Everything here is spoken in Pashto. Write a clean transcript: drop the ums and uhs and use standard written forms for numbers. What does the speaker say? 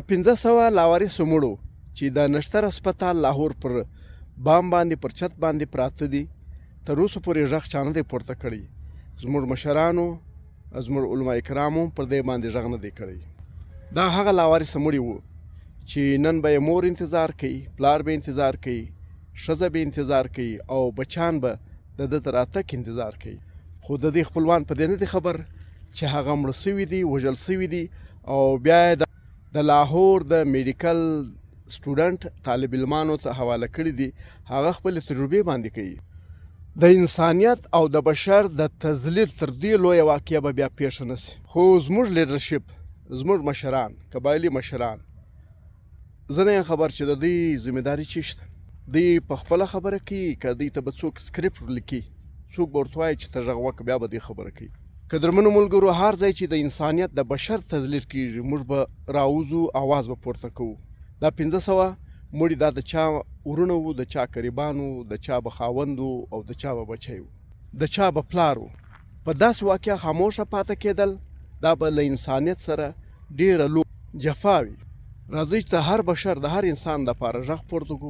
1500 لاوارثو مړو چې د نشتر هسپتال لاهور پر بام باندې پر چت باندې پراته دي تر اوسه پورې غږ چا نه دی پورته کړی. زموږ مشرانو زموږ علما کرامو پر دې باندې غږ نه دی کړی. دا هغه لاوارثه مړي وو چې نن به یې مور انتظار کوي، پلار به انتظار کوي، ښځه به انتظار کوي او بچان به د ده تر راتګ انتظار کوي. خو د دې خپلوان په دې نه دي خبر چې هغه مړه سوي دي، وژل سوي دي او بیا یې د لاهور د میډیکل سټوډنټ طالب علمانو ته حواله کړي دي. هغه خپلې تجربې باندې کوي. د انسانیت او د بشر د تذلیل تر دې لویه واقعه به بیا پیښه نه سي. خو زموږ لیډرشپ، زموږ مشران، قبایلي مشران، زه نه یم خبر چې د دوی ذمهداري څه شته. دوی په خپله خبره کوي که دوی ته به څوک سکرپټ لیکي، څوک به ورته وایي چې ته غږ وکړه، بیا به دوی خبره کوي. قدرمنو ملګرو، هر ځای چې د انسانیت د بشر تذلیل کېږي موږ به راوځو، اواز به پورته کوو. دا 1500 مړي دا د چا ورونه وو، د چا قریبان وو، د چا به خاوند وو او د چا به بچی وو، د چا به پلار وو. په داسې واقعه خاموشه پاته کېدل دا به له انسانیت سره ډېره لویه جفا وي. راځئ چې د هر بشر، د هر انسان دپاره غږ پورته کړو.